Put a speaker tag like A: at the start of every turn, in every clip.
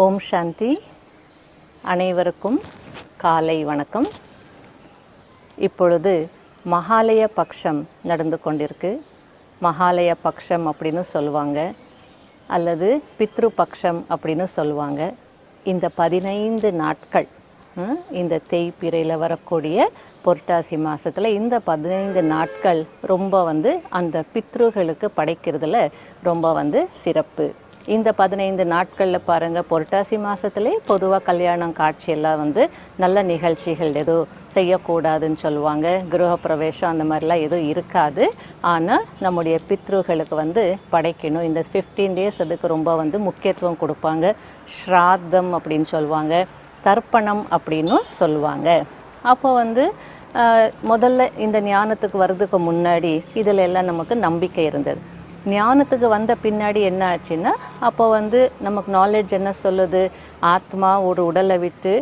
A: ஓம் சாந்தி. அனைவருக்கும் காலை வணக்கம். இப்பொழுது மகாலய பக்ஷம் நடந்து கொண்டிருக்கு. மகாலய பக்ஷம் அப்படின்னு சொல்லுவாங்க, அல்லது பித்ரு பக்ஷம் அப்படின்னு சொல்லுவாங்க. இந்த 15 நாட்கள், இந்த தேய்பிறையில் வரக்கூடிய புரட்டாசி மாதத்தில் இந்த 15 நாட்கள் ரொம்ப அந்த பித்ருகளுக்கு படைக்கிறதுல ரொம்ப சிறப்பு. இந்த 15 நாட்களில் பாருங்கள், புரட்டாசி மாதத்துலே பொதுவாக கல்யாணம் காட்சியெல்லாம் நல்ல நிகழ்ச்சிகள் எதுவும் செய்யக்கூடாதுன்னு சொல்லுவாங்க. கிரகப்பிரவேசம் அந்த மாதிரிலாம் எதுவும் இருக்காது. ஆனால் நம்முடைய பித்ருகளுக்கு படைக்கணும். இந்த 15 டேஸ் அதுக்கு ரொம்ப முக்கியத்துவம் கொடுப்பாங்க. ஸ்ராத்தம் அப்படின்னு சொல்லுவாங்க, தர்ப்பணம் அப்படின்னு சொல்லுவாங்க. அப்போ முதல்ல இந்த ஞானத்துக்கு வர்றதுக்கு முன்னாடி இதில் எல்லாம் நமக்கு நம்பிக்கை இருந்தது. ஞானத்துக்கு வந்த பின்னாடி என்ன ஆச்சுன்னா, அப்போ நமக்கு நாலேஜ் என்ன சொல்லுது, ஆத்மா ஒரு உடலை விட்டு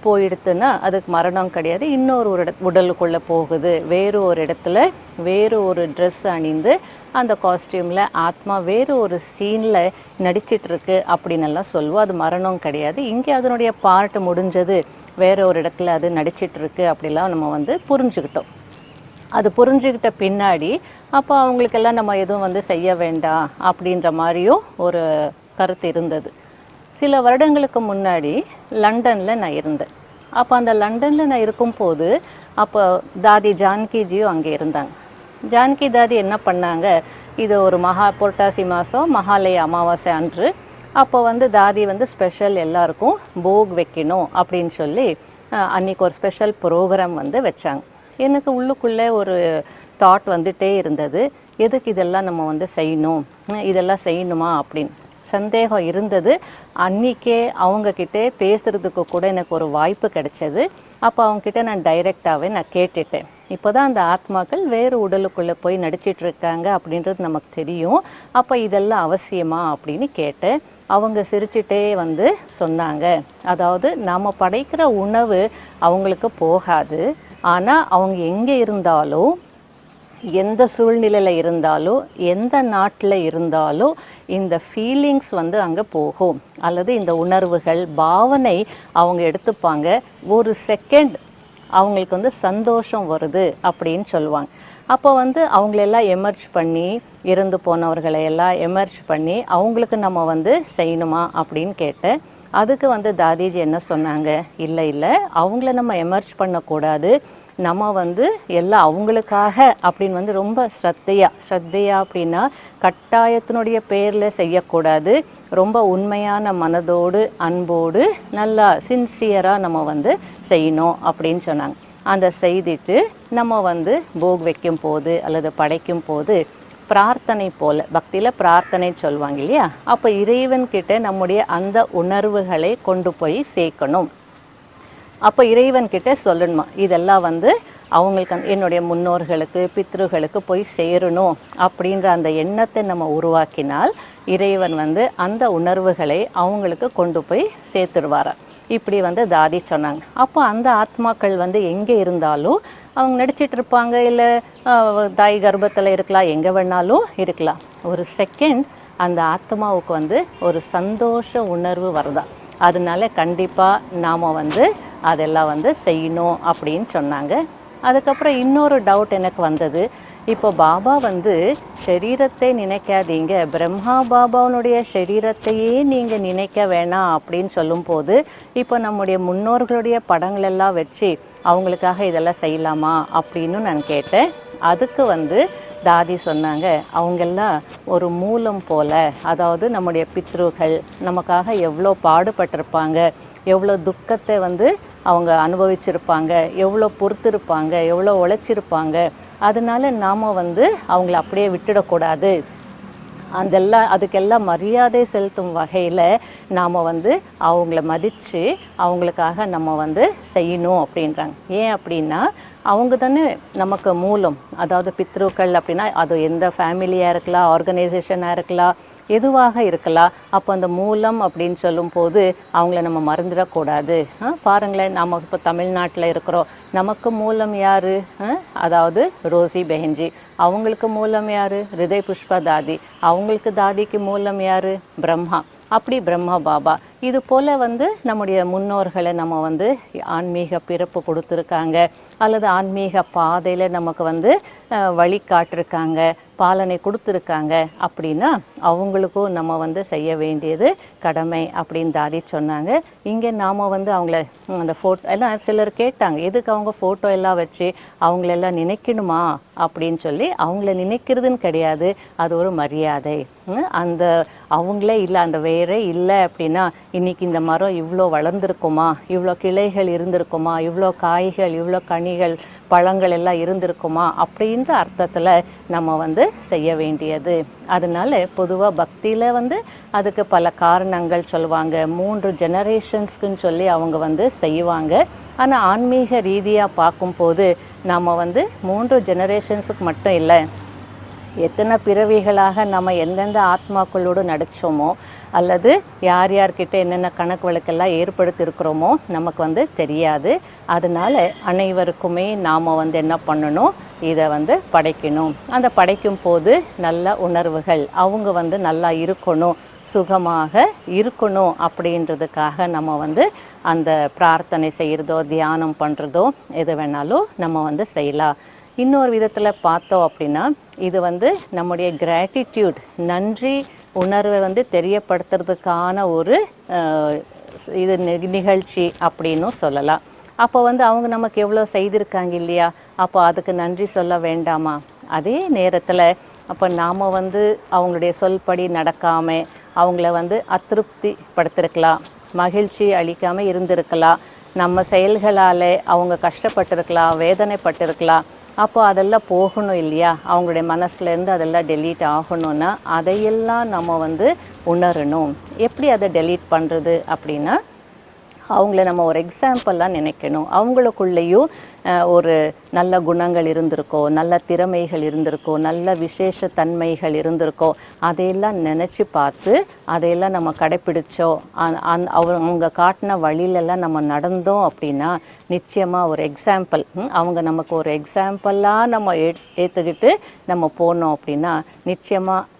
A: போயிடுத்துன்னா அதுக்கு மரணம் கிடையாது, இன்னொரு உடலுக்குள்ளே போகுது, வேறு ஒரு இடத்துல வேறு ஒரு ட்ரெஸ் அணிந்து அந்த காஸ்டியூமில் ஆத்மா வேறு ஒரு சீனில் நடிச்சிட்ருக்கு அப்படின்னெல்லாம் சொல்லுவோம். அது மரணம் கிடையாது, இங்கே அதனுடைய பார்ட் முடிஞ்சது, வேறு ஒரு இடத்துல அது நடிச்சிட்ருக்கு அப்படிலாம் நம்ம புரிஞ்சுக்கிட்டோம். அது புரிஞ்சுக்கிட்ட பின்னாடி அப்போ அவங்களுக்கெல்லாம் நம்ம எதுவும் செய்ய வேண்டாம் அப்படின்ற மாதிரியும் ஒரு கருத்து இருந்தது. சில வருடங்களுக்கு முன்னாடி லண்டனில் நான் இருந்தேன். அப்போ அந்த லண்டனில் நான் இருக்கும்போது அப்போ தாதி ஜானகிஜியும் அங்கே இருந்தாங்க. ஜானகி தாதி என்ன பண்ணாங்க, இது ஒரு புரட்டாசி மாதம் மகாலய அமாவாசை அன்று. அப்போ தாதி ஸ்பெஷல் எல்லாருக்கும் போக் வைக்கணும் அப்படின்னு சொல்லி அன்றைக்கி ஒரு ஸ்பெஷல் ப்ரோக்ராம் வச்சாங்க. எனக்கு உள்ளுக்குள்ளே ஒரு தாட் வந்துட்டே இருந்தது, எதுக்கு இதெல்லாம் நம்ம செய்யணும், இதெல்லாம் செய்யணுமா அப்படின்னு சந்தேகம் இருந்தது. அன்றைக்கே அவங்கக்கிட்டே பேசுகிறதுக்கு கூட எனக்கு ஒரு வாய்ப்பு கிடைச்சது. அப்போ அவங்கக்கிட்ட நான் டைரெக்டாகவே நான் கேட்டுட்டேன், இப்போ தான் அந்த ஆத்மாக்கள் வேறு உடலுக்குள்ளே போய் நடிச்சிட்ருக்காங்க அப்படின்றது நமக்கு தெரியும், அப்போ இதெல்லாம் அவசியமா அப்படின்னு கேட்டேன். அவங்க சிரிச்சிட்டே சொன்னாங்க, அதாவது நாம் படைக்கிற உணவு அவங்களுக்கு போகாது, ஆனால் அவங்க எங்கே இருந்தாலும், எந்த சூழ்நிலையில் இருந்தாலும், எந்த நாட்டில் இருந்தாலும் இந்த ஃபீலிங்ஸ் அங்கே போகும், அல்லது இந்த உணர்வுகள் பாவனை அவங்க எடுத்துப்பாங்க. ஒரு செகண்ட் அவங்களுக்கு சந்தோஷம் வருது அப்படின்னு சொல்லுவாங்க. அப்போ அவங்களெல்லாம் எமர்ஜ் பண்ணி, இறந்து போனவர்களை எல்லாம் எமர்ஜ் பண்ணி அவங்களுக்கு நம்ம செய்யணுமா அப்படின்னு கேட்டேன். அதுக்கு தாதிஜி என்ன சொன்னாங்க, இல்லை அவங்கள நம்ம எமர்ஜ் பண்ணக்கூடாது, நம்ம எல்லாம் அவங்களுக்காக அப்படின்னு ரொம்ப ஸ்ரத்தையா அப்படின்னா கட்டாயத்தினுடைய பேரில் செய்யக்கூடாது, ரொம்ப உண்மையான மனதோடு அன்போடு நல்லா சின்சியராக நம்ம செய்யணும் அப்படின்னு சொன்னாங்க. அந்த செய்துட்டு நம்ம போக் வைக்கும் போது அல்லது படைக்கும் போது பிரார்த்தனை போல், பக்தியில் பிரார்த்தனை சொல்லுவாங்க இல்லையா, அப்போ இறைவன்கிட்ட நம்முடைய அந்த உணர்வுகளை கொண்டு போய் சேர்க்கணும். அப்போ இறைவன்கிட்ட சொல்லணுமா, இதெல்லாம் அவங்களுக்கு என்னுடைய முன்னோர்களுக்கு பித்ருகளுக்கு போய் சேரணும் அப்படின்ற அந்த எண்ணத்தை நம்ம உருவாக்கினால் இறைவன் அந்த உணர்வுகளை அவங்களுக்கு கொண்டு போய் சேர்த்துடுவாரா. இப்படி தாதி சொன்னாங்க. அப்போ அந்த ஆத்மாக்கள் எங்கே இருந்தாலும் அவங்க நடிச்சிட்டு இருப்பாங்க, இல்லை தாய் கர்ப்பத்தில் இருக்கலாம், எங்கே வேணாலும் இருக்கலாம். ஒரு செகண்ட் அந்த ஆத்மாவுக்கு ஒரு சந்தோஷ உணர்வு வருதா, அதனால கண்டிப்பாக நாம் அதெல்லாம் செய்யணும் அப்படின்னு சொன்னாங்க. அதுக்கப்புறம் இன்னொரு டவுட் எனக்கு வந்தது, இப்போ பாபா ஷரீரத்தை நினைக்காதீங்க, பிரம்மா பாபாவுடைய ஷரீரத்தையே நீங்கள் நினைக்க வேணாம் அப்படின்னு சொல்லும்போது, இப்போ நம்முடைய முன்னோர்களுடைய படங்களெல்லாம் வச்சு அவங்களுக்காக இதெல்லாம் செய்யலாமா அப்படின்னு நான் கேட்டேன். அதுக்கு தாதி சொன்னாங்க, அவங்கெல்லாம் ஒரு மூலம் போல், அதாவது நம்முடைய பித்ருகள் நமக்காக எவ்வளோ பாடுபட்டிருப்பாங்க, எவ்வளோ துக்கத்தை அவங்க அனுபவிச்சிருப்பாங்க, எவ்வளோ பொறுத்திருப்பாங்க, எவ்வளோ உழைச்சிருப்பாங்க, அதனால நாம் அவங்கள அப்படியே விட்டுடக்கூடாது, அதுக்கெல்லாம் மரியாதை செலுத்தும் வகையில் நாம் அவங்கள மதித்து அவங்களுக்காக நம்ம செய்யணும் அப்படின்றாங்க. ஏன் அப்படின்னா அவங்க தானே நமக்கு மூலம், அதாவது பித்ருக்கள் அப்படின்னா அது எந்த ஃபேமிலியாக இருக்கலாம், ஆர்கனைசேஷனாக இருக்கலாம், எதுவாக இருக்கலாம். அப்போ அந்த மூலம் அப்படின்னு சொல்லும்போது அவங்கள நம்ம மறந்துடக்கூடாது. பாருங்களேன், நம்ம இப்போ தமிழ்நாட்டில் இருக்கிறோம், நமக்கு மூலம் யார், அதாவது ரோசி பெஹன்ஜி, அவங்களுக்கு மூலம் யார், ஹிருதய் புஷ்பா தாதி, அவங்களுக்கு தாதிக்கு மூலம் யார், பிரம்மா. அப்படி பிரம்மா பாபா இது போல் வந்து நம்முடைய முன்னோர்களை நம்ம வந்து ஆன்மீக பிறப்பு கொடுத்துருக்காங்க, அல்லது ஆன்மீக பாதையில் நமக்கு வந்து வழி காட்டிருக்காங்க, பாலனை கொடுத்துருக்காங்க அப்படின்னா அவங்களுக்கும் நம்ம வந்து செய்ய வேண்டியது கடமை அப்படின்னு தாதி சொன்னாங்க. இங்கே நாம் வந்து அவங்கள அந்த ஃபோட்டோ எல்லாம் சிலர் கேட்டாங்க, எதுக்கு அவங்க ஃபோட்டோ எல்லாம் வச்சு அவங்களெல்லாம் நினைக்கணுமா அப்படின்னு சொல்லி. அவங்கள நினைக்கிறதுன்னு கிடையாது, அது ஒரு மரியாதை. அந்த அவங்களே இல்லை, அந்த வேறே இல்லை அப்படின்னா இன்றைக்கி இந்த மரம் இவ்வளோ வளர்ந்துருக்குமா, இவ்வளோ கிளைகள் இருந்திருக்குமா, இவ்வளோ காய்கள் இவ்வளோ கனிகள் பழங்கள் எல்லாம் இருந்திருக்குமா அப்படின்ற அர்த்தத்தில் நம்ம வந்து செய்ய வேண்டியது. அதனால பொதுவாக பக்தியில் வந்து அதுக்கு பல காரணங்கள் சொல்லுவாங்க. 3 ஜெனரேஷன்ஸ்க்குன்னு சொல்லி அவங்க வந்து செய்வாங்க. ஆனால் ஆன்மீக ரீதியாக பார்க்கும்போது நம்ம வந்து 3 ஜெனரேஷன்ஸுக்கு மட்டும் இல்லை, எத்தனை பிறவிகளாக நம்ம எந்தெந்த ஆத்மாக்களோடு நடித்தோமோ அல்லது யார் யார்கிட்ட என்னென்ன கணக்கு வழக்கெல்லாம் ஏற்படுத்தியிருக்கிறோமோ நமக்கு வந்து தெரியாது. அதனால் அனைவருக்குமே நாம் வந்து என்ன பண்ணணும், இதை வந்து படைக்கணும். அந்த படைக்கும் போது நல்ல உணர்வுகள், அவங்க வந்து நல்லா இருக்கணும், சுகமாக இருக்கணும் அப்படின்றதுக்காக நம்ம வந்து அந்த பிரார்த்தனை செய்கிறதோ தியானம் பண்ணுறதோ எது வேணாலும் நம்ம வந்து செய்யலாம். இன்னொரு விதத்தில் பார்த்தோம் அப்படின்னா இது வந்து நம்முடைய கிராட்டிடியூட், நன்றி உணர்வை வந்து தெரியப்படுத்துறதுக்கான ஒரு இது நிகழ்ச்சி அப்படின்னும் சொல்லலாம். அப்போ வந்து அவங்க நமக்கு எவ்வளோ செய்திருக்காங்க இல்லையா, அப்போ அதுக்கு நன்றி சொல்ல வேண்டாமா? அதே நேரத்தில் அப்போ நாம் வந்து அவங்களுடைய சொல்படி நடக்காமல் அவங்கள வந்து அதிருப்தி படுத்திருக்கலாம், மகிழ்ச்சி அளிக்காமல் இருந்திருக்கலாம், நம்ம செயல்களால் அவங்க கஷ்டப்பட்டிருக்கலாம், வேதனைப்பட்டிருக்கலாம். அப்போ அதெல்லாம் போகணும் இல்லையா, அவங்களுடைய மனசுலேருந்து அதெல்லாம் டெலீட் ஆகணும்னா அதையெல்லாம் நம்ம வந்து உணரணும். எப்படி அதை டெலீட் பண்ணுறது அப்படின்னா அவங்கள நம்ம ஒரு எக்ஸாம்பிளாக நினைக்கணும். அவங்களுக்குள்ளேயும் ஒரு நல்ல குணங்கள் இருந்திருக்கோ, நல்ல திறமைகள் இருந்திருக்கோ, நல்ல விசேஷ தன்மைகள் இருந்திருக்கோ, அதையெல்லாம் நினச்சி பார்த்து அதையெல்லாம் நம்ம கடைப்பிடிச்சோம், அவங்க காட்டின வழியிலெல்லாம் நம்ம நடந்தோம் அப்படின்னா நிச்சயமாக ஒரு எக்ஸாம்பிள், அவங்க நமக்கு ஒரு எக்ஸாம்பிளாக நம்ம ஏற்றுக்கிட்டு நம்ம போனோம் அப்படின்னா நிச்சயமாக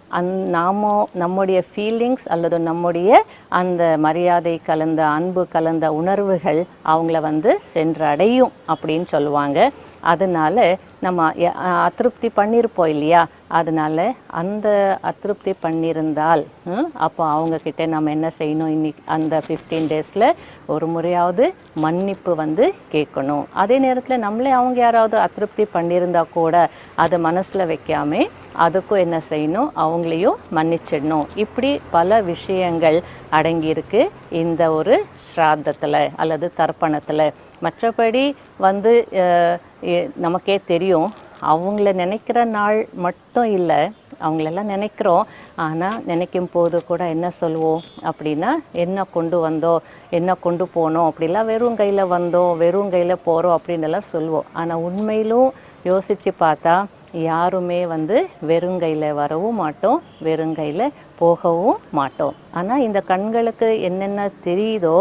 A: நம்முடைய ஃபீலிங்ஸ் அல்லது நம்முடைய அந்த மரியாதை கலந்த அன்பு கலந்த உணர்வுகள் அவங்கள வந்து சென்றடையும் அப்படின்னு சொல்லுவாங்க. அதனால் நம்ம அதிருப்தி பண்ணியிருப்போம் இல்லையா, அதனால் அந்த அதிருப்தி பண்ணியிருந்தால் அப்போ அவங்கக்கிட்ட நம்ம என்ன செய்யணும், இன்னைக்கு அந்த 15 டேஸில் ஒரு முறையாவது மன்னிப்பு வந்து கேட்கணும். அதே நேரத்தில் நம்மளே அவங்க யாராவது அதிருப்தி பண்ணியிருந்தால் கூட அதை மனசில் வைக்காமல் அதுக்கும் என்ன செய்யணும், அவங்களையும் மன்னிச்சிடணும். இப்படி பல விஷயங்கள் அடங்கியிருக்கு இந்த ஒரு ஸ்ராத்தத்தில் அல்லது தர்ப்பணத்தில். மற்றபடி வந்து நமக்கே தெரியும், அவங்கள நினைக்கிற நாள் மட்டும் இல்லை, அவங்களெல்லாம் நினைக்கிறோம். ஆனால் நினைக்கும் போது கூட என்ன சொல்லுவோம் அப்படின்னா, என்ன கொண்டு வந்தோம், என்ன கொண்டு போனோம், அப்படிலாம் வெறும் கையில் வந்தோம் வெறும் கையில் போகிறோம் அப்படின்னுலாம் சொல்லுவோம். ஆனால் உண்மையிலும் யோசித்து பார்த்தா யாருமே வந்து வெறுங்கையில் வரவும் மாட்டோம், வெறுங்கையில் போகவும் மாட்டோம். ஆனால் இந்த கண்களுக்கு என்னென்ன தெரியுதோ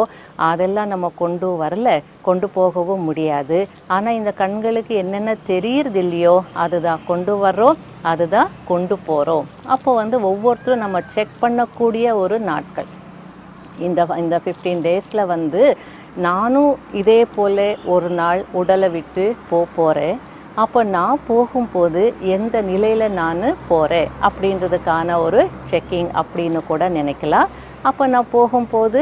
A: அதெல்லாம் நம்ம கொண்டு வரல, கொண்டு போகவும் முடியாது. ஆனால் இந்த கண்களுக்கு என்னென்ன தெரியுறது இல்லையோ அதுதான் கொண்டு வர்றோம், அதுதான் கொண்டு போகிறோம். அப்போ வந்து ஒவ்வொருத்தரும் நம்ம செக் பண்ணக்கூடிய ஒரு நாட்கள் இந்த 15 டேஸில் வந்து நானும் இதே போல் ஒரு நாள் உடலை விட்டு போகிறேன். அப்போ நான் போகும்போது எந்த நிலையில் நான் போகிறேன் அப்படின்றதுக்கான ஒரு செக்கிங் அப்படின்னு கூட நினைக்கலாம். அப்போ நான் போகும்போது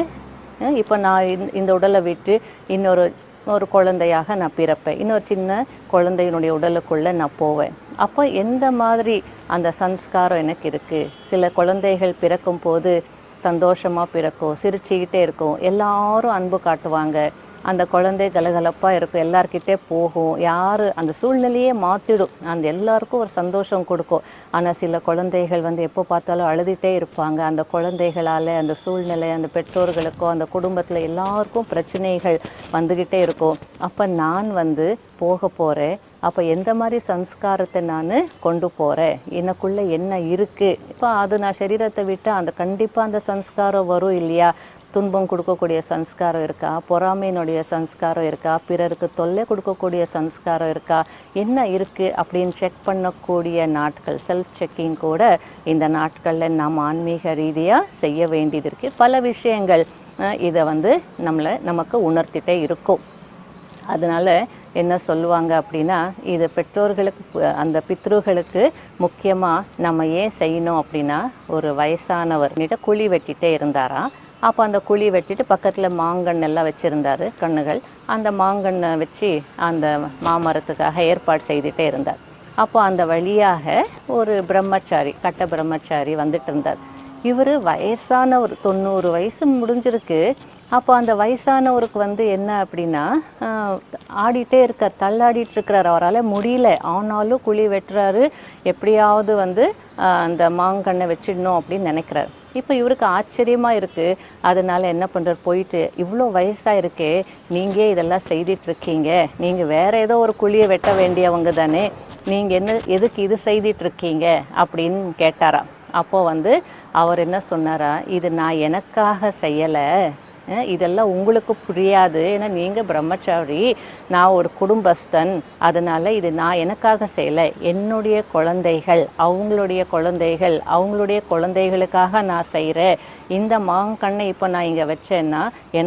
A: இப்போ நான் இந்த உடலை விட்டு இன்னொரு குழந்தையாக நான் பிறப்பேன், இன்னொரு சின்ன குழந்தையினுடைய உடலுக்குள்ளே நான் போவேன். அப்போ எந்த மாதிரி அந்த சம்ஸ்காரம் எனக்கு இருக்குது. சில குழந்தைகள் பிறக்கும் போது சந்தோஷமாக பிறக்கும், சிரிச்சுக்கிட்டே இருக்கும், எல்லாரும் அன்பு காட்டுவாங்க, அந்த குழந்தை கலகலப்பாக இருக்கும், எல்லார்கிட்டே போகும், யார் அந்த சூழ்நிலையே மாற்றிடும், அந்த எல்லாருக்கும் ஒரு சந்தோஷம் கொடுக்கும். ஆனால் சில குழந்தைகள் வந்து எப்போ பார்த்தாலும் அழுதுகிட்டே இருப்பாங்க. அந்த குழந்தைகளால் அந்த சூழ்நிலை, அந்த பெற்றோர்களுக்கோ அந்த குடும்பத்தில் எல்லாருக்கும் பிரச்சனைகள் வந்துக்கிட்டே இருக்கும். அப்போ நான் வந்து போக போகிறேன், அப்போ எந்த மாதிரி சம்ஸ்காரத்தை நான் கொண்டு போகிறேன், எனக்குள்ளே என்ன இருக்குது. இப்போ அது நான் சரீரத்தை விட்டு கண்டிப்பாக அந்த சம்ஸ்காரம் வரும் இல்லையா. துன்பம் கொடுக்கக்கூடிய சம்ஸ்காரம் இருக்கா, பொறாமையினுடைய சம்ஸ்காரம் இருக்கா, பிறருக்கு தொல்லை கொடுக்கக்கூடிய சம்ஸ்காரம் இருக்கா, என்ன இருக்குது அப்படின்னு செக் பண்ணக்கூடிய நாட்கள், செல்ஃப் செக்கிங் கூட இந்த நாட்களில் நாம் ஆன்மீக ரீதியாக செய்ய வேண்டியது இருக்குது. பல விஷயங்கள் இதை வந்து நமக்கு உணர்த்திட்டே இருக்கும். அதனால் என்ன சொல்லுவாங்க அப்படின்னா, இது பெற்றோர்களுக்கு அந்த பித்ருகளுக்கு முக்கியமாக நம்ம ஏன் செய்யணும் அப்படின்னா, ஒரு வயசானவர்கிட்ட குழி வெட்டிகிட்டே இருந்தாராம். அப்போ அந்த குழி வெட்டிட்டு பக்கத்தில் மாங்கன்று எல்லாம் வச்சுருந்தார் கண்ணுகள். அந்த மாங்கன்னை வச்சு அந்த மாமரத்துக்காக ஏற்பாடு செய்துகிட்டே இருந்தார். அப்போ அந்த வழியாக ஒரு பிரம்மச்சாரி, கட்ட பிரம்மச்சாரி வந்துட்டு இருந்தார். இவர் வயசானவர், 90 வயசு முடிஞ்சிருக்கு. அப்போ அந்த வயசானவருக்கு வந்து என்ன அப்படின்னா, ஆடிட்டே இருக்கார், தள்ளாடிட்டு இருக்கிறார். அவரால் முடியல, ஆனாலும் குழி வெட்டுறாரு, எப்படியாவது வந்து அந்த மாங்கன்னை வச்சிடணும் அப்படின்னு நினைக்கிறார். இப்போ இவருக்கு ஆச்சரியமாக இருக்குது. அதனால் என்ன பண்ணுறார், போயிட்டு இவ்வளோ வயசாக இருக்கே, நீங்கள் இதெல்லாம் செய்துட்ருக்கீங்க, நீங்கள் வேறு ஏதோ ஒரு குழியை வெட்ட வேண்டியவங்க தானே, நீங்கள் எதுக்கு இது செய்துட்ருக்கீங்க அப்படின்னு கேட்டாராம். அப்போது வந்து அவர் என்ன சொன்னாரா, இது நான் எனக்காக செய்யலை, இதெல்லாம் உங்களுக்கு புரியாது, ஏன்னா நீங்கள் பிரம்மச்சாரி, நான் ஒரு குடும்பஸ்தன், அதனால் இது நான் எனக்காக செய்யலை, என்னுடைய குழந்தைகள், அவங்களுடைய குழந்தைகளுக்காக நான் செய்கிறேன். இந்த மாங்கன்னை இப்போ நான் இங்கே வச்சேன்னா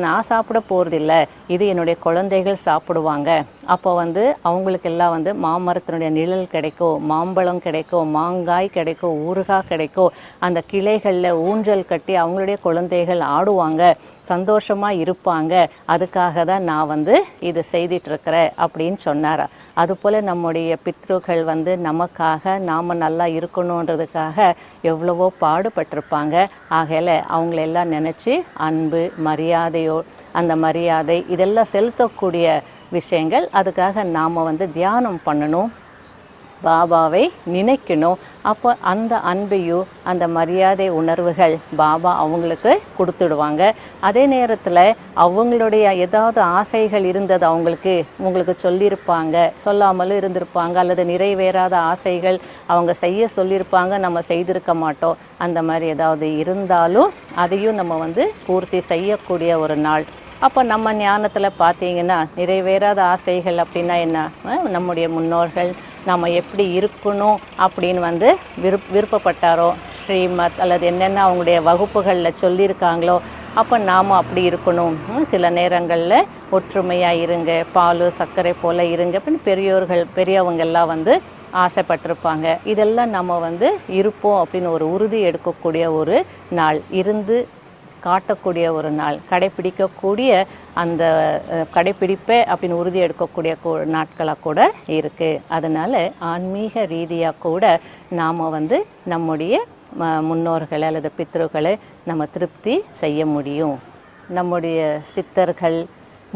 A: நான் சாப்பிட போகிறதில்ல, இது என்னுடைய குழந்தைகள் சாப்பிடுவாங்க. அப்போ வந்து அவங்களுக்கெல்லாம் வந்து மாமரத்தினுடைய நிழல் கிடைக்கும், மாம்பழம் கிடைக்கும், மாங்காய் கிடைக்கும், ஊறுகாய் கிடைக்கும், அந்த கிளைகளில் ஊஞ்சல் கட்டி அவங்களுடைய குழந்தைகள் ஆடுவாங்க, சந்தோஷமாக இருப்பாங்க. அதுக்காக தான் நான் வந்து இது செய்துட்ருக்கிறேன் அப்படின்னு சொன்னார். அதுபோல் நம்முடைய பித்ருக்கள் வந்து நமக்காக நாம் நல்லா இருக்கணுன்றதுக்காக எவ்வளவோ பாடுபட்டிருப்பாங்க. ஆகையில் அவங்களெல்லாம் நினச்சி அன்பு, அந்த மரியாதை இதெல்லாம் செலுத்தக்கூடிய விஷயங்கள். அதுக்காக நாம் வந்து தியானம் பண்ணணும், பாபாவை நினைக்கணும். அப்போ அந்த அன்பையும் அந்த மரியாதை உணர்வுகள் பாபா அவங்களுக்கு கொடுத்துடுவாங்க. அதே நேரத்தில் அவங்களுடைய ஏதாவது ஆசைகள் இருந்தது உங்களுக்கு சொல்லியிருப்பாங்க, சொல்லாமலும் இருந்திருப்பாங்க, அல்லது நிறைவேறாத ஆசைகள் அவங்க செய்ய சொல்லியிருப்பாங்க, நம்ம செய்திருக்க மாட்டோம். அந்த மாதிரி ஏதாவது இருந்தாலும் அதையும் நம்ம வந்து பூர்த்தி செய்யக்கூடிய ஒரு நாள். அப்போ நம்ம ஞானத்தில் பார்த்தீங்கன்னா நிறைவேறாத ஆசைகள் அப்படின்னா என்ன, நம்முடைய முன்னோர்கள் நம்ம எப்படி இருக்கணும் அப்படின்னு வந்து விருப்பப்பட்டாரோ, ஸ்ரீமத் அல்லது என்னென்ன அவங்களுடைய வகுப்புகளில் சொல்லியிருக்காங்களோ, அப்போ நாம் அப்படி இருக்கணும். சில நேரங்களில் ஒற்றுமையாக இருங்க, பால் சர்க்கரை போல் இருங்க அப்படின்னு பெரியவங்கெல்லாம் வந்து ஆசைப்பட்டிருப்பாங்க. இதெல்லாம் நம்ம வந்து இருப்போம் அப்படின்னு ஒரு உறுதி எடுக்கக்கூடிய ஒரு நாள், இருந்து காட்டக்கூடிய ஒரு நாள், கடைப்பிடிக்கக்கூடிய அந்த கடைப்பிடிப்பே அப்படின்னு உறுதி எடுக்கக்கூடிய நாட்களாக கூட இருக்குது. அதனால் ஆன்மீக ரீதியாக கூட நாம் வந்து நம்முடைய முன்னோர்களை அல்லது பித்ருக்களை நம்ம திருப்தி செய்ய முடியும். நம்முடைய சித்தர்கள்,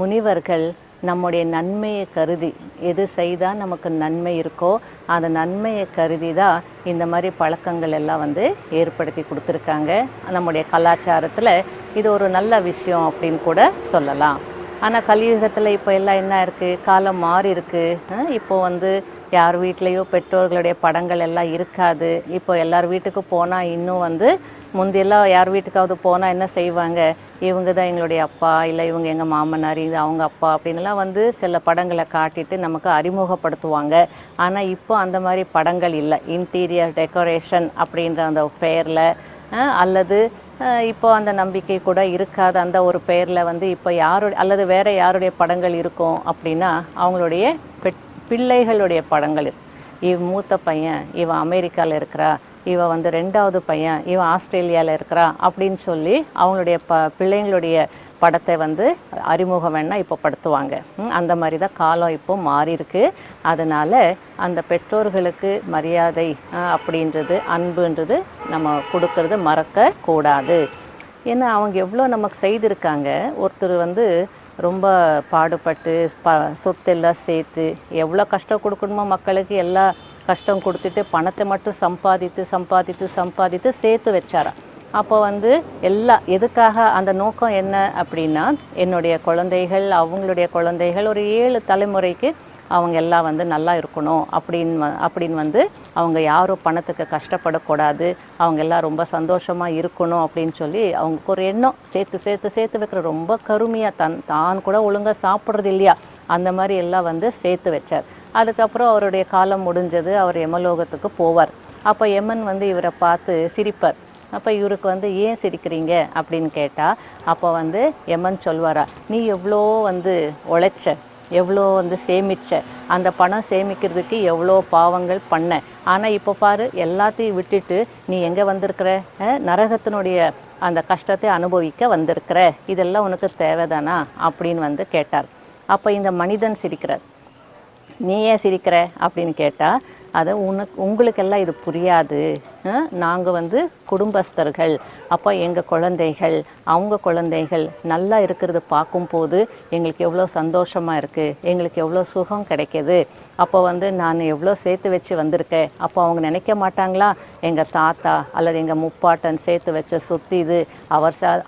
A: முனிவர்கள் நம்முடைய நன்மையை கருதி எது செய்தால் நமக்கு நன்மை இருக்கோ அந்த நன்மையை கருதி தான் இந்த மாதிரி பழக்கங்கள் எல்லாம் வந்து ஏற்படுத்தி கொடுத்துருக்காங்க. நம்முடைய கலாச்சாரத்தில் இது ஒரு நல்ல விஷயம் அப்படின்னு கூட சொல்லலாம். ஆனால் கலியுகத்தில் இப்போ எல்லாம் என்ன இருக்குது, காலம் மாறி இருக்குது. இப்போது வந்து யார் வீட்லேயோ பெற்றோர்களுடைய படங்கள் எல்லாம் இருக்காது. இப்போ எல்லார் வீட்டுக்கு போனால் இன்னும் வந்து முந்தியெல்லாம் யார் வீட்டுக்காவது போனால் என்ன செய்வாங்க, இவங்க தான் எங்களுடைய அப்பா, இல்லை இவங்க எங்கள் மாமனார், இது அவங்க அப்பா அப்படின்லாம் வந்து சில படங்களை காட்டிட்டு நமக்கு அறிமுகப்படுத்துவாங்க. ஆனால் இப்போ அந்த மாதிரி படங்கள் இல்லை. இன்டீரியர் டெக்கரேஷன் அப்படின்ற அந்த பெயரில் அல்லது இப்போ அந்த நம்பிக்கை கூட இருக்காது. அந்த ஒரு பெயரில் வந்து இப்போ அல்லது வேறு யாருடைய படங்கள் இருக்கும் அப்படின்னா அவங்களுடைய பிள்ளைகளுடைய படங்கள். மூத்த பையன் இவன் அமெரிக்காவில் இருக்கிறா, இவன் வந்து 2வது பையன் இவன் ஆஸ்திரேலியாவில் இருக்கிறா அப்படின்னு சொல்லி அவங்களுடைய பிள்ளைங்களுடைய படத்தை வந்து அறிமுகம் வேணால் இப்போ படுத்துவாங்க. அந்த மாதிரி தான் காலம் இப்போ மாறியிருக்கு. அதனால் அந்த பெற்றோர்களுக்கு மரியாதை அப்படின்றது, அன்புன்றது நம்ம கொடுக்கறது மறக்கக்கூடாது. ஏன்னா அவங்க எவ்வளோ நமக்கு செய்திருக்காங்க. ஒருத்தர் வந்து ரொம்ப பாடுபட்டு சொத்தெல்லாம் சேர்த்து எவ்வளோ கஷ்டம் கொடுக்கணுமோ மக்களுக்கு எல்லா கஷ்டம் கொடுத்துட்டு பணத்தை மட்டும் சம்பாதித்து சேர்த்து வச்சாராம். அப்போ வந்து எதுக்காக அந்த நோக்கம் என்ன அப்படின்னா, என்னுடைய குழந்தைகள், அவங்களுடைய குழந்தைகள் ஒரு 7 தலைமுறைக்கு அவங்க எல்லாம் வந்து நல்லா இருக்கணும் அப்படின்னு வந்து அவங்க யாரும் பணத்துக்கு கஷ்டப்படக்கூடாது, அவங்க எல்லாம் ரொம்ப சந்தோஷமாக இருக்கணும் அப்படின்னு சொல்லி அவங்களுக்கு ஒரு எண்ணம். சேர்த்து வைக்கிற, ரொம்ப கருமையாக தான் கூட ஒழுங்காக சாப்பிட்றது இல்லையா, அந்த மாதிரி எல்லாம் வந்து சேர்த்து வச்சார். அதுக்கப்புறம் அவருடைய காலம் முடிஞ்சது, அவர் யமலோகத்துக்கு போவார். அப்போ யமன் வந்து இவரை பார்த்து சிரிப்பார். அப்போ இவருக்கு வந்து ஏன் சிரிக்கிறீங்க அப்படின்னு கேட்டால் அப்போ வந்து யமன் சொல்வாரா, நீ எவ்வளோ வந்து உழைச்ச, எவ்வளோ வந்து சேமிச்ச, அந்த பணம் சேமிக்கிறதுக்கு எவ்வளோ பாவங்கள் பண்ண, ஆனால் இப்போ பாரு எல்லாத்தையும் விட்டுட்டு நீ எங்கே வந்திருக்கிற, நரகத்தினுடைய அந்த கஷ்டத்தை அனுபவிக்க வந்திருக்கிற, இதெல்லாம் உனக்கு தேவைதானா அப்படின்னு வந்து கேட்டார். அப்போ இந்த மனிதன் சிரிக்கிறார். நீ ஏன் சிரிக்கிற அப்படின்னு கேட்டால், அது உங்களுக்கெல்லாம் இது புரியாது, நாங்கள் வந்து குடும்பஸ்தர்கள், அப்போ எங்கள் குழந்தைகள் அவங்க குழந்தைகள் நல்லா இருக்கிறது பார்க்கும்போது எங்களுக்கு எவ்வளோ சந்தோஷமாக இருக்குது, எங்களுக்கு எவ்வளோ சுகம் கிடைக்கிது. அப்போ வந்து நான் எவ்வளோ சேர்த்து வச்சு வந்திருக்கேன், அப்போ அவங்க நினைக்க மாட்டாங்களா, எங்கள் தாத்தா அல்லது எங்கள் முப்பாட்டன் சேர்த்து வச்ச சொத்து இது,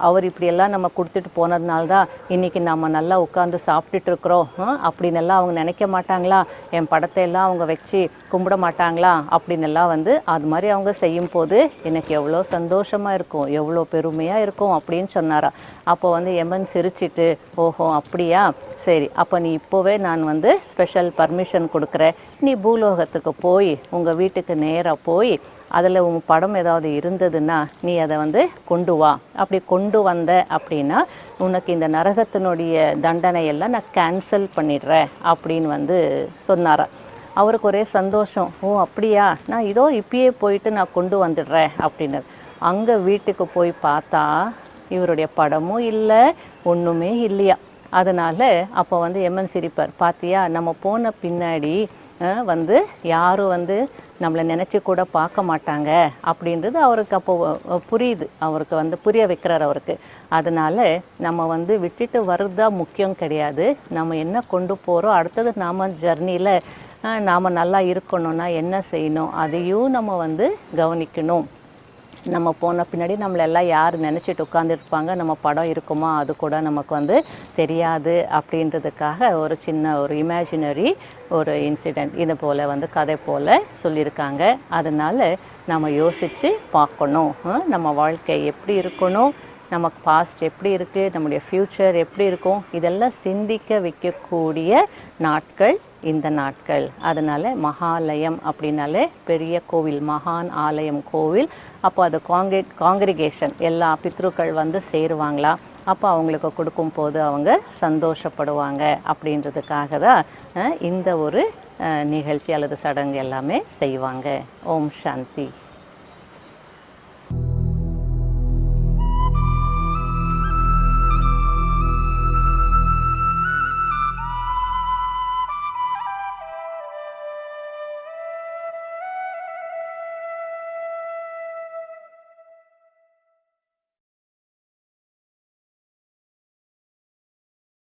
A: அவர் இப்படியெல்லாம் நம்ம கொடுத்துட்டு போனதுனால தான் இன்றைக்கி நம்ம நல்லா உட்காந்து சாப்பிட்டுட்டு இருக்கிறோம் அப்படின்னு எல்லாம் அவங்க நினைக்க மாட்டாங்களா, என் படத்தை எல்லாம் அவங்க வச்சு கும்பிட மாட்டாங்களா அப்படின்னு எல்லாம் வந்து அது மாதிரி அவங்க செய்யும்போது எனக்கு எவ்வளோ சந்தோஷமாக இருக்கும், எவ்வளோ பெருமையாக இருக்கும் அப்படின்னு சொன்னாரா. அப்போ வந்து யமன் சிரிச்சிட்டு, ஓஹோ அப்படியா, சரி அப்போ நீ இப்போவே நான் வந்து ஸ்பெஷல் பர்மிஷன் கொடுக்குறேன், நீ பூலோகத்துக்கு போய் உங்கள் வீட்டுக்கு நேராக போய் அதில் உங்கள் படம் ஏதாவது இருந்ததுன்னா நீ அதை வந்து கொண்டு வா, அப்படி கொண்டு வந்த அப்படின்னா உனக்கு இந்த நரகத்தினுடைய தண்டனையெல்லாம் நான் கேன்சல் பண்ணிடுறேன் அப்படின்னு வந்து சொன்னாரா. அவருக்கு ஒரே சந்தோஷம், ஓ அப்படியா, நான் இதோ இப்பயே போயிட்டு நான் கொண்டு வந்துடுறேன் அப்படின்னு. அங்கே வீட்டுக்கு போய் பார்த்தா இவருடைய படமும் இல்லை, ஒன்றுமே இல்லையா. அதனால் அப்போ வந்து யமன் சிரிப்பார், பார்த்தியா நம்ம போன பின்னாடி வந்து யாரும் வந்து நம்மளை நினச்சி கூட பார்க்க மாட்டாங்க அப்படின்றது அவருக்கு அப்போ புரியுது, அவருக்கு வந்து புரிய வைக்கிறார் அவருக்கு. அதனால் நம்ம வந்து விட்டுட்டு வர்றதா முக்கியம் கிடையாது, நம்ம என்ன கொண்டு போகிறோம், அடுத்தது நாம் ஜர்னியில் நாம் நல்லா இருக்கணும்னா என்ன செய்யணும் அதையும் நம்ம வந்து கவனிக்கணும். நம்ம போன பின்னாடி நம்மளெல்லாம் யார் நினச்சிட்டு உட்காந்துருப்பாங்க, நம்ம படம் இருக்குமா அது கூட நமக்கு வந்து தெரியாது அப்படின்றதுக்காக ஒரு சின்ன ஒரு இமேஜினரி ஒரு இன்சிடெண்ட் இது போல் வந்து கதை போல் சொல்லியிருக்காங்க. அதனால் நம்ம யோசித்து பார்க்கணும், நம்ம வாழ்க்கை எப்படி இருக்கணும், நமக்கு பாஸ்ட் எப்படி இருக்குது, நம்முடைய ஃப்யூச்சர் எப்படி இருக்கும், இதெல்லாம் சிந்திக்க வைக்கக்கூடிய நாட்கள் இந்த நாட்கள். அதனால் மகாலயம் அப்படின்னாலே பெரிய கோவில், மகான் ஆலயம் கோவில். அப்போ அது காங்கிரிகேஷன் எல்லா பித்ருக்கள் வந்து சேருவாங்களா, அப்போ அவங்களுக்கு கொடுக்கும்போது அவங்க சந்தோஷப்படுவாங்க அப்படின்றதுக்காக தான் இந்த ஒரு நிகழ்ச்சி அல்லது சடங்கு எல்லாமே செய்வாங்க. ஓம் சாந்தி.